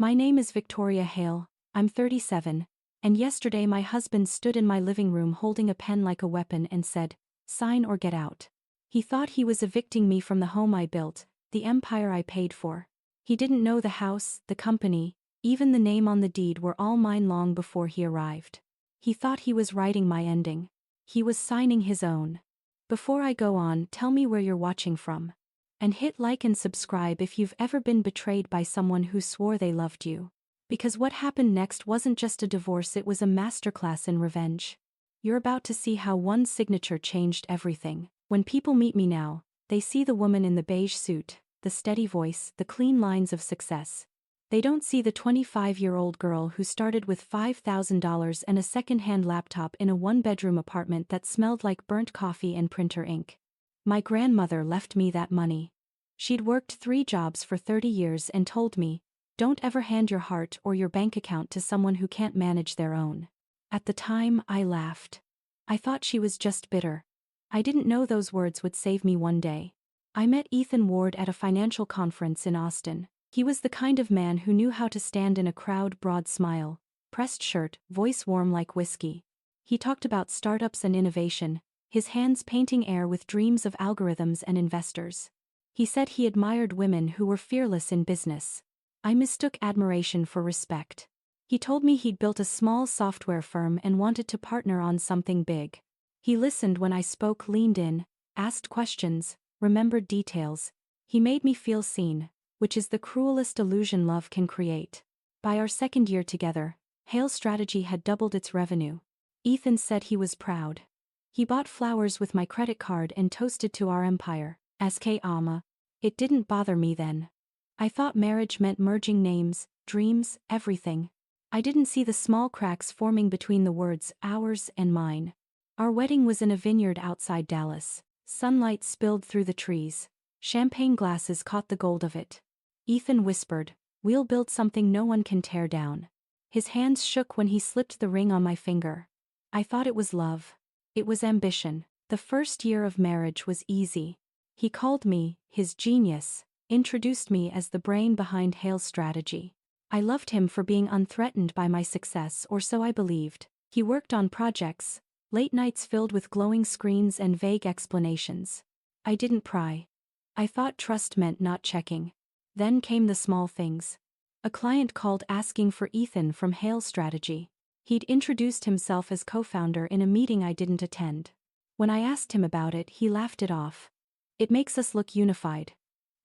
My name is Victoria Hale, I'm 37, and yesterday my husband stood in my living room holding a pen like a weapon and said, "Sign or get out." He thought he was evicting me from the home I built, the empire I paid for. He didn't know the house, the company, even the name on the deed were all mine long before he arrived. He thought he was writing my ending. He was signing his own. Before I go on, tell me where you're watching from. And hit like and subscribe if you've ever been betrayed by someone who swore they loved you. Because what happened next wasn't just a divorce, it was a masterclass in revenge. You're about to see how one signature changed everything. When people meet me now, they see the woman in the beige suit, the steady voice, the clean lines of success. They don't see the 25-year-old girl who started with $5,000 and a second-hand laptop in a one-bedroom apartment that smelled like burnt coffee and printer ink. My grandmother left me that money. She'd worked 3 jobs for 30 years and told me, "Don't ever hand your heart or your bank account to someone who can't manage their own." At the time, I laughed. I thought she was just bitter. I didn't know those words would save me one day. I met Ethan Ward at a financial conference in Austin. He was the kind of man who knew how to stand in a crowd, broad smile, pressed shirt, voice warm like whiskey. He talked about startups and innovation, his hands painting air with dreams of algorithms and investors. He said he admired women who were fearless in business. I mistook admiration for respect. He told me he'd built a small software firm and wanted to partner on something big. He listened when I spoke, leaned in, asked questions, remembered details. He made me feel seen, which is the cruelest illusion love can create. By our 2nd year together, Hale's strategy had doubled its revenue. Ethan said he was proud. He bought flowers with my credit card and toasted to our empire, SK Ama. It didn't bother me then. I thought marriage meant merging names, dreams, everything. I didn't see the small cracks forming between the words ours and mine. Our wedding was in a vineyard outside Dallas. Sunlight spilled through the trees. Champagne glasses caught the gold of it. Ethan whispered, "We'll build something no one can tear down." His hands shook when he slipped the ring on my finger. I thought it was love. It was ambition. The first year of marriage was easy. He called me his genius, introduced me as the brain behind Hale's strategy. I loved him for being unthreatened by my success, or so I believed. He worked on projects, late nights filled with glowing screens and vague explanations. I didn't pry. I thought trust meant not checking. Then came the small things. A client called asking for Ethan from Hale's strategy. He'd introduced himself as co-founder in a meeting I didn't attend. When I asked him about it, he laughed it off. "It makes us look unified.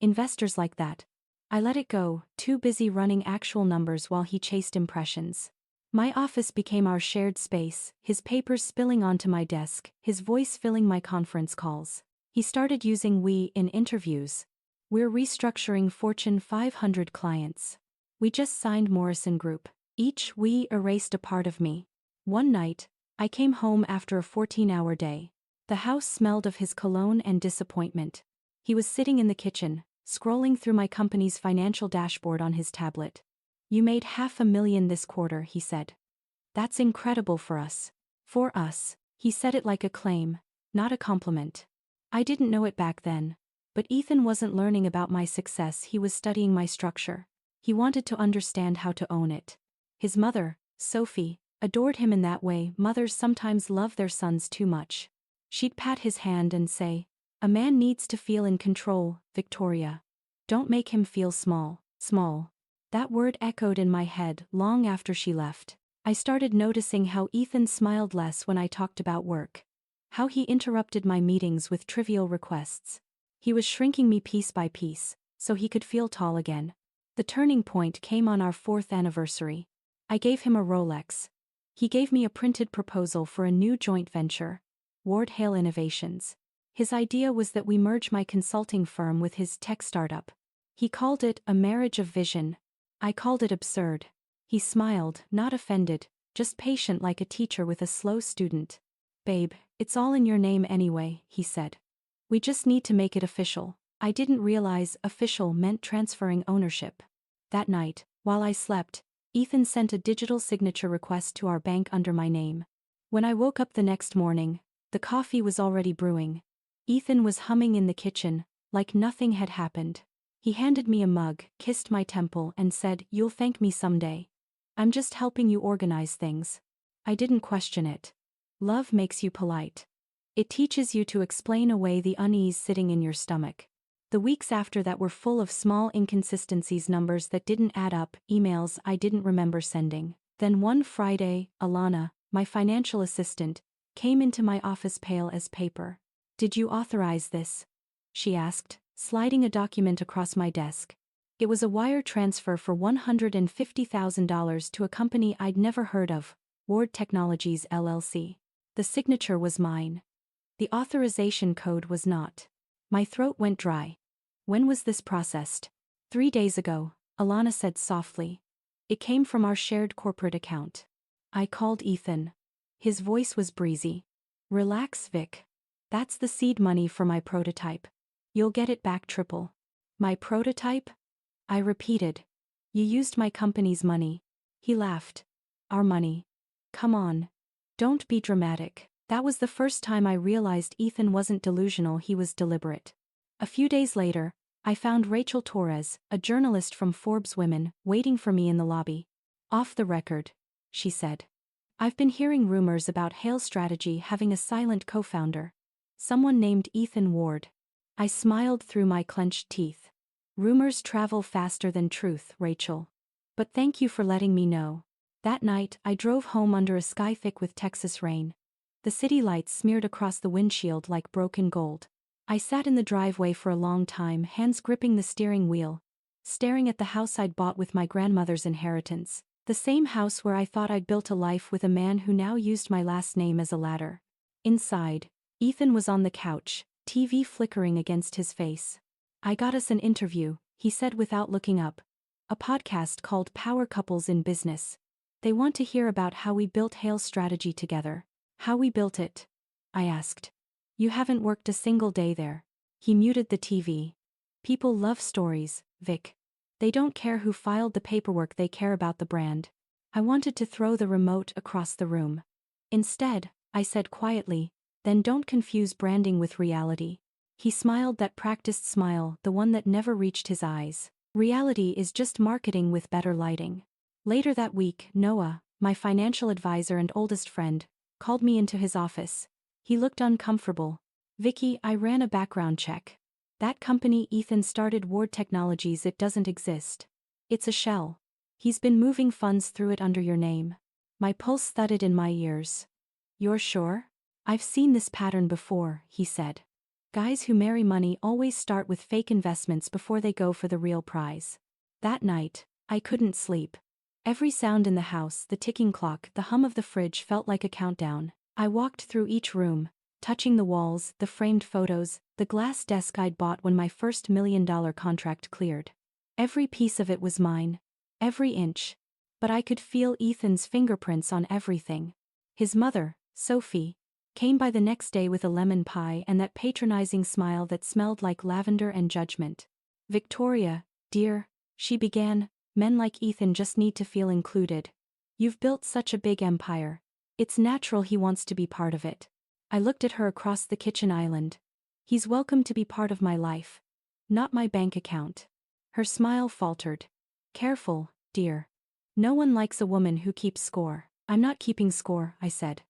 Investors like that." I let it go, too busy running actual numbers while he chased impressions. My office became our shared space, his papers spilling onto my desk, his voice filling my conference calls. He started using "we" in interviews. "We're restructuring Fortune 500 clients. We just signed Morrison Group." Each "we" erased a part of me. One night, I came home after a 14-hour day. The house smelled of his cologne and disappointment. He was sitting in the kitchen, scrolling through my company's financial dashboard on his tablet. "You made $500,000 this quarter," he said. "That's incredible for us." For us, he said it like a claim, not a compliment. I didn't know it back then. But Ethan wasn't learning about my success, he was studying my structure. He wanted to understand how to own it. His mother, Sophie, adored him in that way mothers sometimes love their sons too much. She'd pat his hand and say, "A man needs to feel in control, Victoria. Don't make him feel small." That word echoed in my head long after she left. I started noticing how Ethan smiled less when I talked about work. How he interrupted my meetings with trivial requests. He was shrinking me piece by piece, so he could feel tall again. The turning point came on our 4th anniversary. I gave him a Rolex. He gave me a printed proposal for a new joint venture, Ward Hale Innovations. His idea was that we merge my consulting firm with his tech startup. He called it a marriage of vision. I called it absurd. He smiled, not offended, just patient like a teacher with a slow student. "Babe, it's all in your name anyway," he said. "We just need to make it official." I didn't realize official meant transferring ownership. That night, while I slept, Ethan sent a digital signature request to our bank under my name. When I woke up the next morning, the coffee was already brewing. Ethan was humming in the kitchen, like nothing had happened. He handed me a mug, kissed my temple, and said, "You'll thank me someday. I'm just helping you organize things." I didn't question it. Love makes you polite. It teaches you to explain away the unease sitting in your stomach. The weeks after that were full of small inconsistencies, numbers that didn't add up, emails I didn't remember sending. Then one Friday, Alana, my financial assistant, came into my office pale as paper. "Did you authorize this?" she asked, sliding a document across my desk. It was a wire transfer for $150,000 to a company I'd never heard of, Ward Technologies LLC. The signature was mine. The authorization code was not. My throat went dry. "When was this processed?" "3 days ago," Alana said softly. "It came from our shared corporate account." I called Ethan. His voice was breezy. "Relax, Vic. That's the seed money for my prototype. You'll get it back triple." "My prototype?" I repeated. "You used my company's money." He laughed. "Our money. Come on. Don't be dramatic." That was the first time I realized Ethan wasn't delusional, he was deliberate. A few days later, I found Rachel Torres, a journalist from Forbes Women, waiting for me in the lobby. "Off the record," she said. "I've been hearing rumors about Hale Strategy having a silent co-founder. Someone named Ethan Ward." I smiled through my clenched teeth. "Rumors travel faster than truth, Rachel. But thank you for letting me know." That night, I drove home under a sky thick with Texas rain. The city lights smeared across the windshield like broken gold. I sat in the driveway for a long time, hands gripping the steering wheel, staring at the house I'd bought with my grandmother's inheritance, the same house where I thought I'd built a life with a man who now used my last name as a ladder. Inside, Ethan was on the couch, TV flickering against his face. "I got us an interview," he said without looking up. "A podcast called Power Couples in Business. They want to hear about how we built Hale Strategy together." "How we built it?" I asked. "You haven't worked a single day there." He muted the TV. "People love stories, Vic. They don't care who filed the paperwork, they care about the brand." I wanted to throw the remote across the room. "Instead," I said quietly, "then don't confuse branding with reality." He smiled, that practiced smile, the one that never reached his eyes. "Reality is just marketing with better lighting." Later that week, Noah, my financial advisor and oldest friend, called me into his office. He looked uncomfortable. "Vicky, I ran a background check. That company Ethan started, Ward Technologies, it doesn't exist. It's a shell. He's been moving funds through it under your name." My pulse thudded in my ears. "You're sure?" "I've seen this pattern before," he said. "Guys who marry money always start with fake investments before they go for the real prize." That night, I couldn't sleep. Every sound in the house, the ticking clock, the hum of the fridge, felt like a countdown. I walked through each room, touching the walls, the framed photos, the glass desk I'd bought when my first $1 million contract cleared. Every piece of it was mine. Every inch. But I could feel Ethan's fingerprints on everything. His mother, Sophie, came by the next day with a lemon pie and that patronizing smile that smelled like lavender and judgment. "Victoria, dear," she began, "men like Ethan just need to feel included. You've built such a big empire. It's natural he wants to be part of it." I looked at her across the kitchen island. "He's welcome to be part of my life. Not my bank account." Her smile faltered. "Careful, dear. No one likes a woman who keeps score." "I'm not keeping score," I said.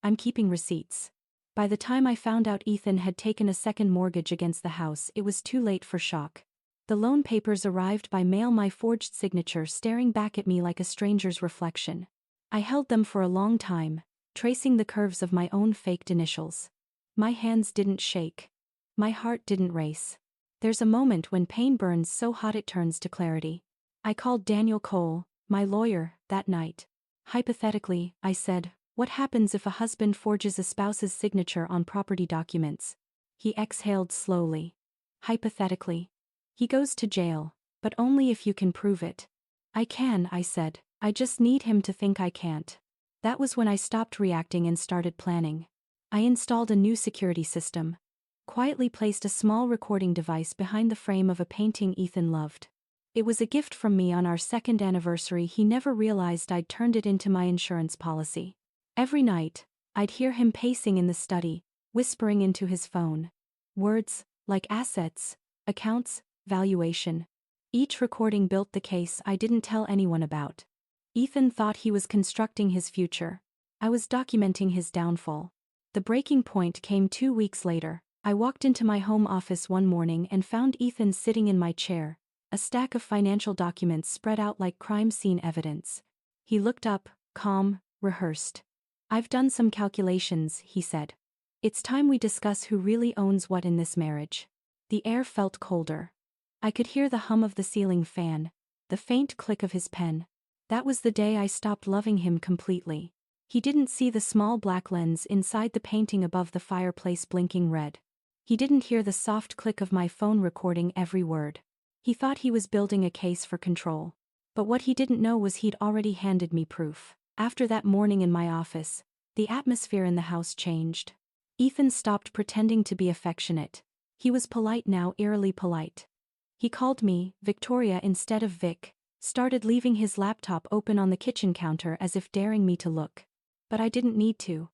"I'm keeping receipts." By the time I found out Ethan had taken a second mortgage against the house, it was too late for shock. The loan papers arrived by mail, my forged signature staring back at me like a stranger's reflection. I held them for a long time, tracing the curves of my own faked initials. My hands didn't shake. My heart didn't race. There's a moment when pain burns so hot it turns to clarity. I called Daniel Cole, my lawyer, that night. "Hypothetically," I said, "what happens if a husband forges a spouse's signature on property documents?" He exhaled slowly. "Hypothetically. He goes to jail, but only if you can prove it." "I can," I said. "I just need him to think I can't." That was when I stopped reacting and started planning. I installed a new security system. Quietly placed a small recording device behind the frame of a painting Ethan loved. It was a gift from me on our second anniversary. He never realized I'd turned it into my insurance policy. Every night, I'd hear him pacing in the study, whispering into his phone. Words, like assets, accounts, valuation. Each recording built the case I didn't tell anyone about. Ethan thought he was constructing his future. I was documenting his downfall. The breaking point came 2 weeks later. I walked into my home office one morning and found Ethan sitting in my chair, a stack of financial documents spread out like crime scene evidence. He looked up, calm, rehearsed. "I've done some calculations," he said. "It's time we discuss who really owns what in this marriage." The air felt colder. I could hear the hum of the ceiling fan, the faint click of his pen. That was the day I stopped loving him completely. He didn't see the small black lens inside the painting above the fireplace blinking red. He didn't hear the soft click of my phone recording every word. He thought he was building a case for control. But what he didn't know was he'd already handed me proof. After that morning in my office, the atmosphere in the house changed. Ethan stopped pretending to be affectionate. He was polite now, eerily polite. He called me Victoria instead of Vic, started leaving his laptop open on the kitchen counter as if daring me to look. But I didn't need to.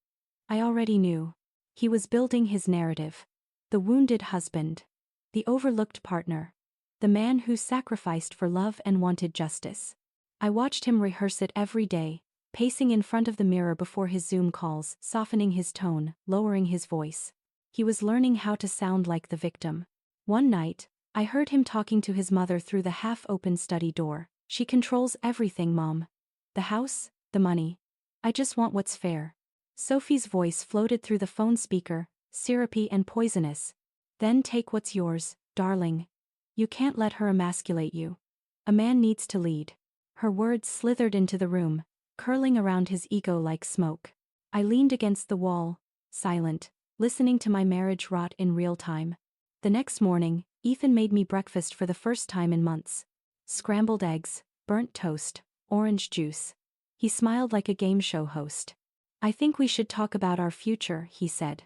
I already knew. He was building his narrative. The wounded husband. The overlooked partner. The man who sacrificed for love and wanted justice. I watched him rehearse it every day, pacing in front of the mirror before his Zoom calls, softening his tone, lowering his voice. He was learning how to sound like the victim. One night, I heard him talking to his mother through the half-open study door. "She controls everything, Mom. The house, the money. I just want what's fair." Sophie's voice floated through the phone speaker, syrupy and poisonous. "Then take what's yours, darling. You can't let her emasculate you. A man needs to lead." Her words slithered into the room, curling around his ego like smoke. I leaned against the wall, silent, listening to my marriage rot in real time. The next morning, Ethan made me breakfast for the first time in months. Scrambled eggs, burnt toast, orange juice. He smiled like a game show host. "I think we should talk about our future," he said.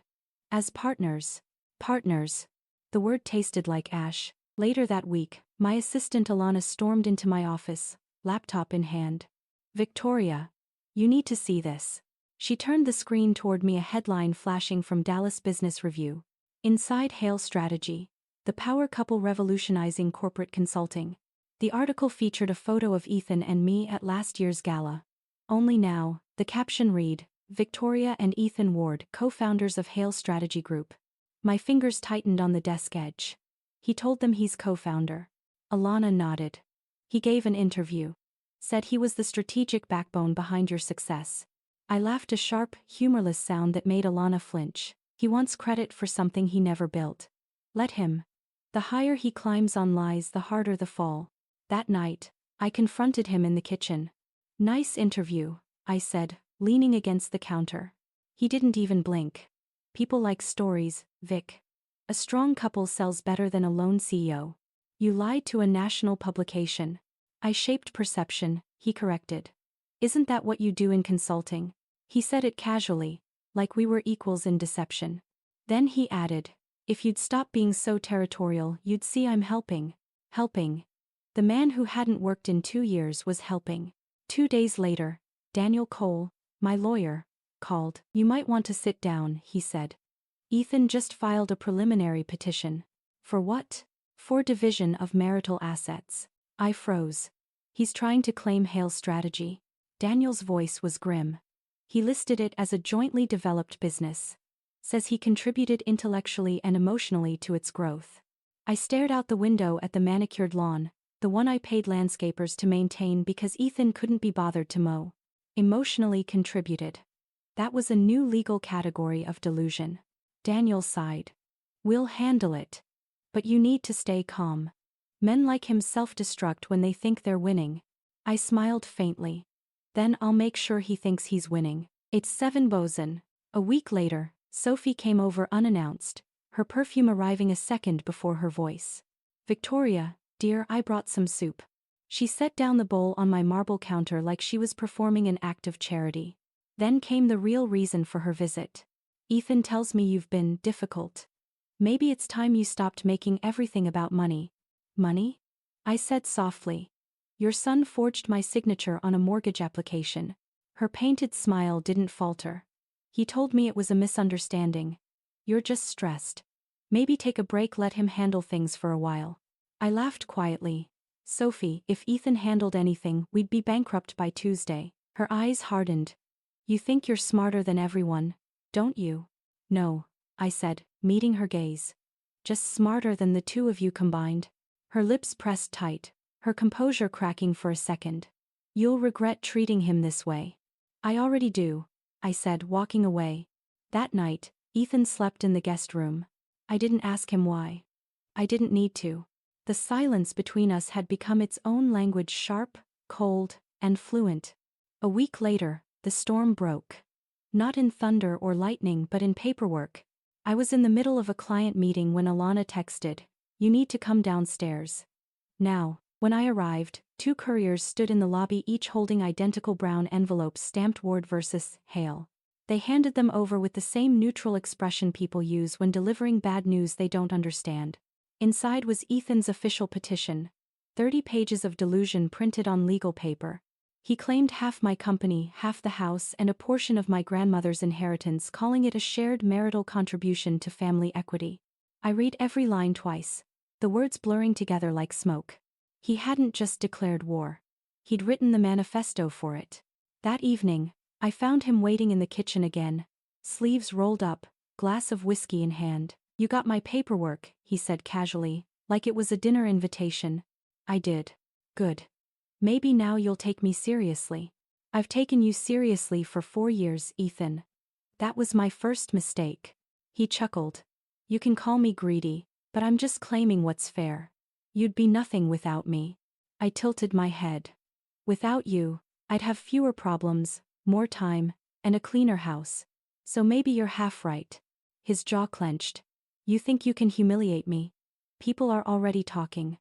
"As partners." Partners. The word tasted like ash. Later that week, my assistant Alana stormed into my office, laptop in hand. "Victoria, you need to see this." She turned the screen toward me, a headline flashing from Dallas Business Review. "Inside Hale Strategy. The power couple revolutionizing corporate consulting." The article featured a photo of Ethan and me at last year's gala. Only now, the caption read, "Victoria and Ethan Ward, co-founders of Hale Strategy Group." My fingers tightened on the desk edge. "He told them he's co-founder." Alana nodded. "He gave an interview. Said he was the strategic backbone behind your success." I laughed, a sharp, humorless sound that made Alana flinch. "He wants credit for something he never built. Let him. The higher he climbs on lies, the harder the fall." That night, I confronted him in the kitchen. "Nice interview," I said, leaning against the counter. He didn't even blink. "People like stories, Vic. A strong couple sells better than a lone CEO. You lied to a national publication." "I shaped perception," he corrected. "Isn't that what you do in consulting?" He said it casually, like we were equals in deception. Then he added, "If you'd stop being so territorial, you'd see I'm helping." Helping. The man who hadn't worked in 2 years was helping. 2 days later, Daniel Cole, my lawyer, called. "You might want to sit down," he said. "Ethan just filed a preliminary petition." "For what?" "For division of marital assets." I froze. "He's trying to claim Hale Strategy." Daniel's voice was grim. "He listed it as a jointly developed business. Says he contributed intellectually and emotionally to its growth." I stared out the window at the manicured lawn, the one I paid landscapers to maintain because Ethan couldn't be bothered to mow. Emotionally contributed. That was a new legal category of delusion. Daniel sighed. "We'll handle it. But you need to stay calm. Men like him self-destruct when they think they're winning." I smiled faintly. "Then I'll make sure he thinks he's winning." It's 7 Boson. A week later, Sophie came over unannounced, her perfume arriving a second before her voice. "Victoria, dear, I brought some soup." She set down the bowl on my marble counter like she was performing an act of charity. Then came the real reason for her visit. "Ethan tells me you've been difficult. Maybe it's time you stopped making everything about money." "Money?" I said softly. "Your son forged my signature on a mortgage application." Her painted smile didn't falter. "He told me it was a misunderstanding. You're just stressed. Maybe take a break, let him handle things for a while." I laughed quietly. Sophie, if Ethan handled anything, we'd be bankrupt by Tuesday. Her eyes hardened. You think you're smarter than everyone, don't you? No, I said, meeting her gaze. Just smarter than the two of you combined. Her lips pressed tight, her composure cracking for a second. You'll regret treating him this way. I already do, I said, walking away. That night, Ethan slept in the guest room. I didn't ask him why. I didn't need to. The silence between us had become its own language, sharp, cold, and fluent. A week later, the storm broke. Not in thunder or lightning but in paperwork. I was in the middle of a client meeting when Alana texted, "You need to come downstairs." Now, when I arrived, 2 couriers stood in the lobby, each holding identical brown envelopes stamped Ward versus Hale. They handed them over with the same neutral expression people use when delivering bad news they don't understand. Inside was Ethan's official petition. 30 pages of delusion printed on legal paper. He claimed half my company, half the house, and a portion of my grandmother's inheritance, calling it a shared marital contribution to family equity. I read every line twice, the words blurring together like smoke. He hadn't just declared war. He'd written the manifesto for it. That evening, I found him waiting in the kitchen again, sleeves rolled up, glass of whiskey in hand. "You got my paperwork," he said casually, like it was a dinner invitation. I did. Good. Maybe now you'll take me seriously. I've taken you seriously for 4 years, Ethan. That was my first mistake. He chuckled. You can call me greedy, but I'm just claiming what's fair. You'd be nothing without me. I tilted my head. Without you, I'd have fewer problems, more time, and a cleaner house. So maybe you're half right. His jaw clenched. You think you can humiliate me? People are already talking.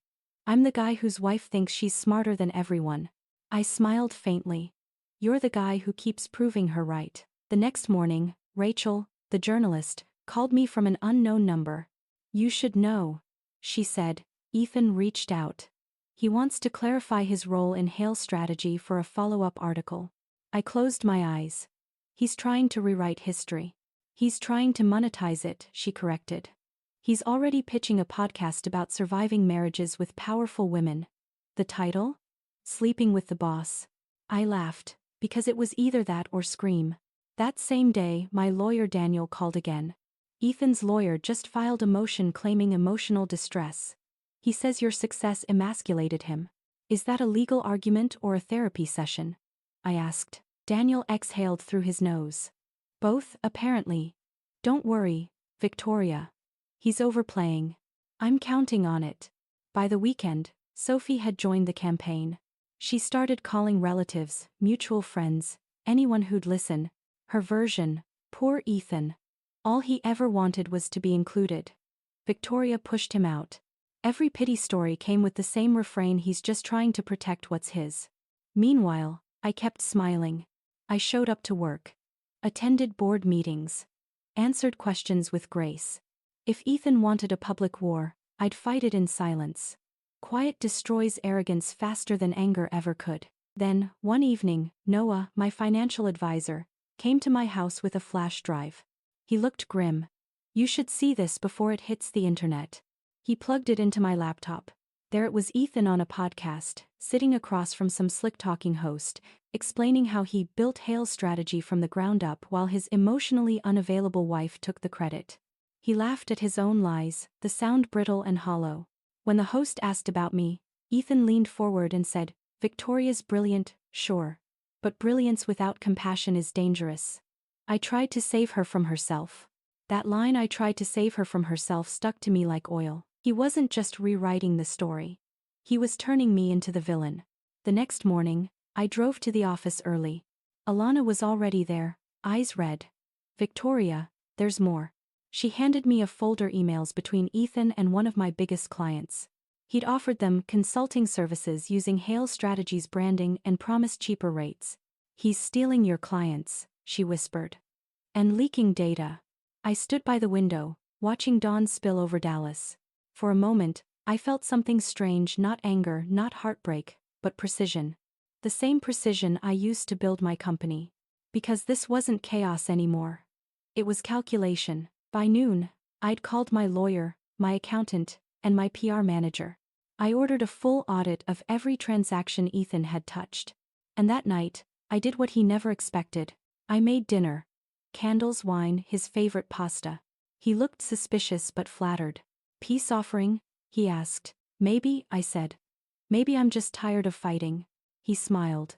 I'm the guy whose wife thinks she's smarter than everyone. I smiled faintly. You're the guy who keeps proving her right. The next morning, Rachel, the journalist, called me from an unknown number. You should know, she said. Ethan reached out. He wants to clarify his role in Hale's strategy for a follow-up article. I closed my eyes. He's trying to rewrite history. He's trying to monetize it, she corrected. He's already pitching a podcast about surviving marriages with powerful women. The title? Sleeping with the Boss. I laughed, because it was either that or Scream. That same day, my lawyer Daniel called again. Ethan's lawyer just filed a motion claiming emotional distress. He says your success emasculated him. Is that a legal argument or a therapy session? I asked. Daniel exhaled through his nose. Both, apparently. Don't worry, Victoria. He's overplaying. I'm counting on it. By the weekend, Sophie had joined the campaign. She started calling relatives, mutual friends, anyone who'd listen. Her version, poor Ethan. All he ever wanted was to be included. Victoria pushed him out. Every pity story came with the same refrain: he's just trying to protect what's his. Meanwhile, I kept smiling. I showed up to work. Attended board meetings. Answered questions with grace. If Ethan wanted a public war, I'd fight it in silence. Quiet destroys arrogance faster than anger ever could. Then, one evening, Noah, my financial advisor, came to my house with a flash drive. He looked grim. You should see this before it hits the internet. He plugged it into my laptop. There it was, Ethan on a podcast, sitting across from some slick-talking host, explaining how he built Hale's strategy from the ground up while his emotionally unavailable wife took the credit. He laughed at his own lies, the sound brittle and hollow. When the host asked about me, Ethan leaned forward and said, Victoria's brilliant, sure. But brilliance without compassion is dangerous. I tried to save her from herself. That line, "I tried to save her from herself," stuck to me like oil. He wasn't just rewriting the story. He was turning me into the villain. The next morning, I drove to the office early. Alana was already there, eyes red. Victoria, there's more. She handed me a folder, emails between Ethan and one of my biggest clients. He'd offered them consulting services using Hale Strategies branding and promised cheaper rates. He's stealing your clients, she whispered. And leaking data. I stood by the window, watching dawn spill over Dallas. For a moment, I felt something strange, not anger, not heartbreak, but precision. The same precision I used to build my company. Because this wasn't chaos anymore. It was calculation. By noon, I'd called my lawyer, my accountant, and my PR manager. I ordered a full audit of every transaction Ethan had touched. And that night, I did what he never expected. I made dinner. Candles, wine, his favorite pasta. He looked suspicious but flattered. Peace offering? He asked. Maybe, I said. Maybe I'm just tired of fighting. He smiled.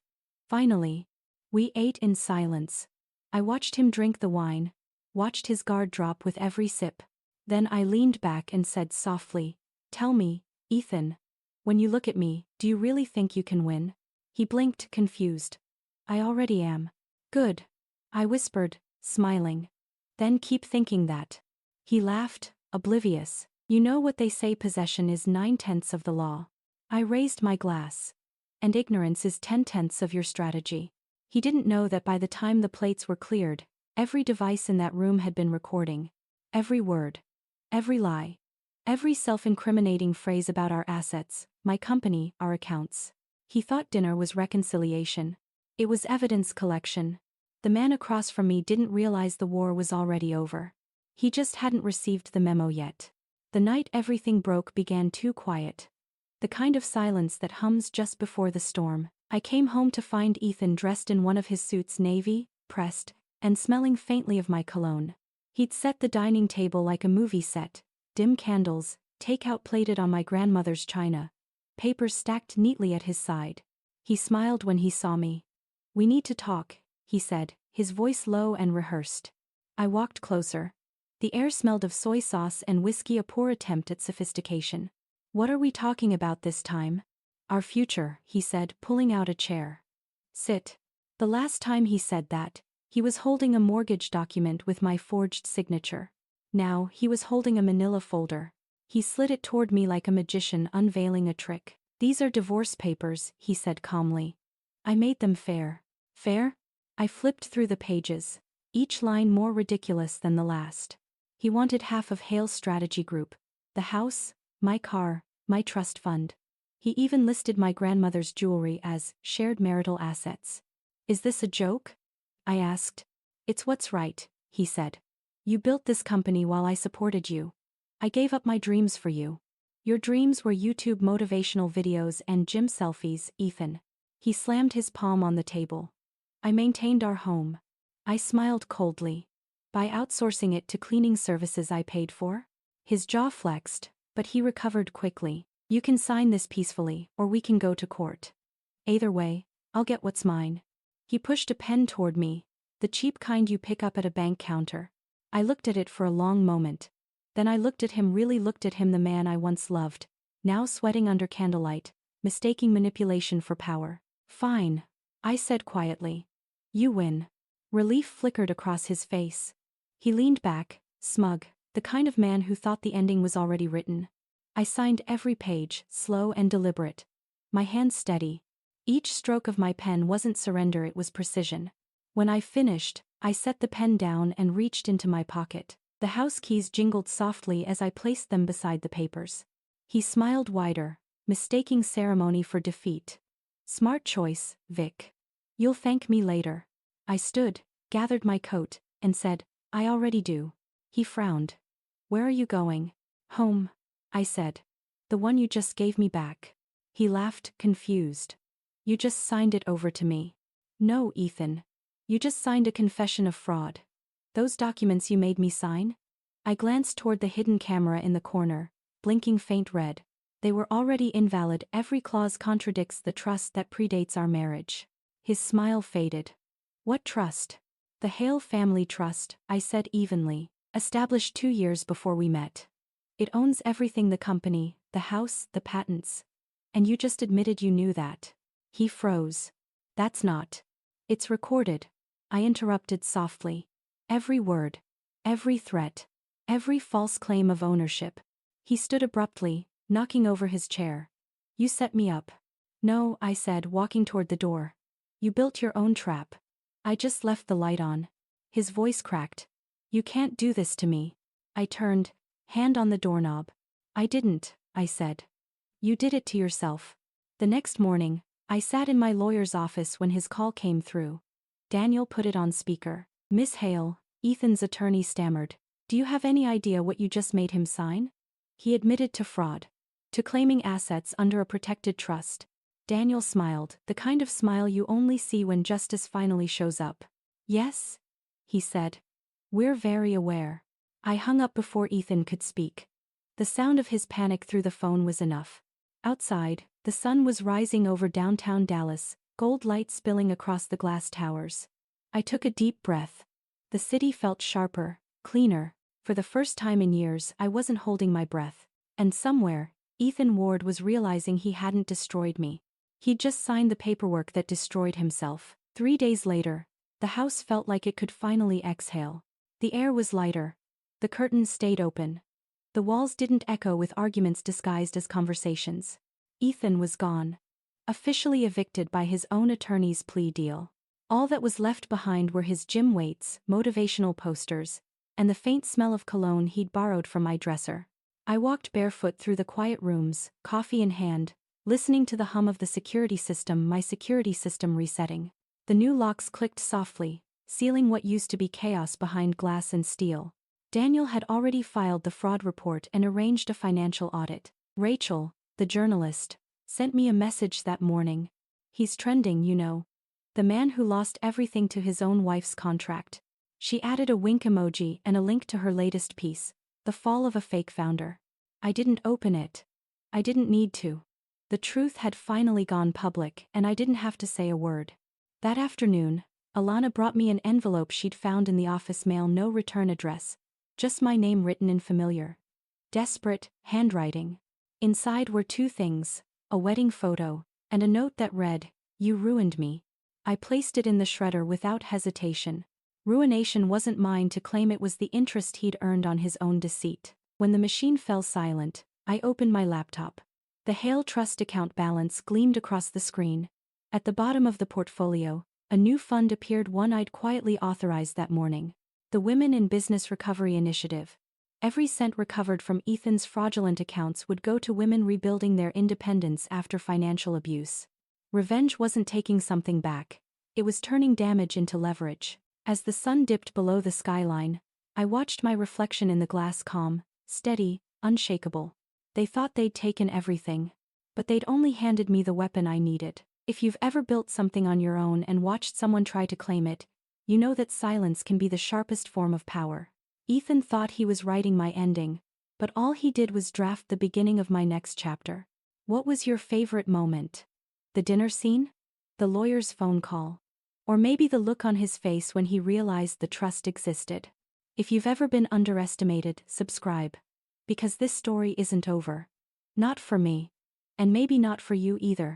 Finally, we ate in silence. I watched him drink the wine, watched his guard drop with every sip. Then I leaned back and said softly, "Tell me, Ethan, when you look at me, do you really think you can win?" He blinked, confused. "I already am." "Good," I whispered, smiling. "Then keep thinking that." He laughed, oblivious. "You know what they say, possession is 9/10 of the law." I raised my glass. "And ignorance is 10/10 of your strategy." He didn't know that by the time the plates were cleared, every device in that room had been recording. Every word. Every lie. Every self-incriminating phrase about our assets, my company, our accounts. He thought dinner was reconciliation. It was evidence collection. The man across from me didn't realize the war was already over. He just hadn't received the memo yet. The night everything broke began too quiet. The kind of silence that hums just before the storm. I came home to find Ethan dressed in one of his suits, navy, pressed, and smelling faintly of my cologne. He'd set the dining table like a movie set, dim candles, takeout plated on my grandmother's china, papers stacked neatly at his side. He smiled when he saw me. "We need to talk," he said, his voice low and rehearsed. I walked closer. The air smelled of soy sauce and whiskey, a poor attempt at sophistication. "What are we talking about this time?" "Our future," he said, pulling out a chair. "Sit." The last time he said that, he was holding a mortgage document with my forged signature. Now, he was holding a manila folder. He slid it toward me like a magician unveiling a trick. "These are divorce papers," he said calmly. "I made them fair." "Fair?" I flipped through the pages, each line more ridiculous than the last. He wanted half of Hale's strategy group. The house, my car, my trust fund. He even listed my grandmother's jewelry as shared marital assets. "Is this a joke?" I asked. "It's what's right," he said. "You built this company while I supported you. I gave up my dreams for you. Your dreams were YouTube motivational videos and gym selfies, Ethan." He slammed his palm on the table. "I maintained our home." I smiled coldly. "By outsourcing it to cleaning services I paid for?" His jaw flexed, but he recovered quickly. "You can sign this peacefully, or we can go to court. Either way, I'll get what's mine." He pushed a pen toward me, the cheap kind you pick up at a bank counter. I looked at it for a long moment. Then I looked at him, really looked at him, the man I once loved, now sweating under candlelight, mistaking manipulation for power. "Fine," I said quietly. "You win." Relief flickered across his face. He leaned back, smug, the kind of man who thought the ending was already written. I signed every page, slow and deliberate. My hand steady. Each stroke of my pen wasn't surrender, it was precision. When I finished, I set the pen down and reached into my pocket. The house keys jingled softly as I placed them beside the papers. He smiled wider, mistaking ceremony for defeat. "Smart choice, Vic. You'll thank me later." I stood, gathered my coat, and said, "I already do." He frowned. "Where are you going?" "Home," I said. "The one you just gave me back." He laughed, confused. "You just signed it over to me." "No, Ethan. You just signed a confession of fraud." "Those documents you made me sign?" I glanced toward the hidden camera in the corner, blinking faint red. "They were already invalid. Every clause contradicts the trust that predates our marriage." His smile faded. "What trust?" "The Hale family trust," I said evenly, "established 2 years before we met. It owns everything, the company, the house, the patents. And you just admitted you knew that." He froze. "That's not." "It's recorded," I interrupted softly. "Every word. Every threat. Every false claim of ownership." He stood abruptly, knocking over his chair. "You set me up." "No," I said, walking toward the door. "You built your own trap." "I just left the light on." His voice cracked. "You can't do this to me." I turned, hand on the doorknob. "I didn't," I said. "You did it to yourself." The next morning, I sat in my lawyer's office when his call came through. Daniel put it on speaker. "Miss Hale," Ethan's attorney stammered. "Do you have any idea what you just made him sign?" He admitted to fraud. to claiming assets under a protected trust. Daniel smiled, the kind of smile you only see when justice finally shows up. Yes? He said. We're very aware. I hung up before Ethan could speak. The sound of his panic through the phone was enough. Outside, the sun was rising over downtown Dallas, gold light spilling across the glass towers. I took a deep breath. The city felt sharper, cleaner. For the first time in years, I wasn't holding my breath. And somewhere, Ethan Ward was realizing he hadn't destroyed me. He'd just signed the paperwork that destroyed himself. 3 days later, the house felt like it could finally exhale. The air was lighter. The curtains stayed open. The walls didn't echo with arguments disguised as conversations. Ethan was gone. Officially evicted by his own attorney's plea deal. All that was left behind were his gym weights, motivational posters, and the faint smell of cologne he'd borrowed from my dresser. I walked barefoot through the quiet rooms, coffee in hand, listening to the hum of the my security system resetting. The new locks clicked softly, sealing what used to be chaos behind glass and steel. Daniel had already filed the fraud report and arranged a financial audit. Rachel, the journalist, sent me a message that morning. He's trending, you know. The man who lost everything to his own wife's contract. She added a wink emoji and a link to her latest piece, The Fall of a Fake Founder. I didn't open it. I didn't need to. The truth had finally gone public and I didn't have to say a word. That afternoon, Alana brought me an envelope she'd found in the office mail, no return address. Just my name written in familiar, desperate handwriting. Inside were 2 things, a wedding photo, and a note that read, "You ruined me." I placed it in the shredder without hesitation. Ruination wasn't mine to claim, it was the interest he'd earned on his own deceit. When the machine fell silent, I opened my laptop. The Hale Trust account balance gleamed across the screen. At the bottom of the portfolio, a new fund appeared, one I'd quietly authorized that morning. The Women in Business Recovery Initiative. Every cent recovered from Ethan's fraudulent accounts would go to women rebuilding their independence after financial abuse. Revenge wasn't taking something back. It was turning damage into leverage. As the sun dipped below the skyline, I watched my reflection in the glass, calm, steady, unshakable. They thought they'd taken everything. But they'd only handed me the weapon I needed. If you've ever built something on your own and watched someone try to claim it, you know that silence can be the sharpest form of power. Ethan thought he was writing my ending, but all he did was draft the beginning of my next chapter. What was your favorite moment? The dinner scene? The lawyer's phone call? Or maybe the look on his face when he realized the trust existed? If you've ever been underestimated, subscribe. Because this story isn't over. Not for me. And maybe not for you either.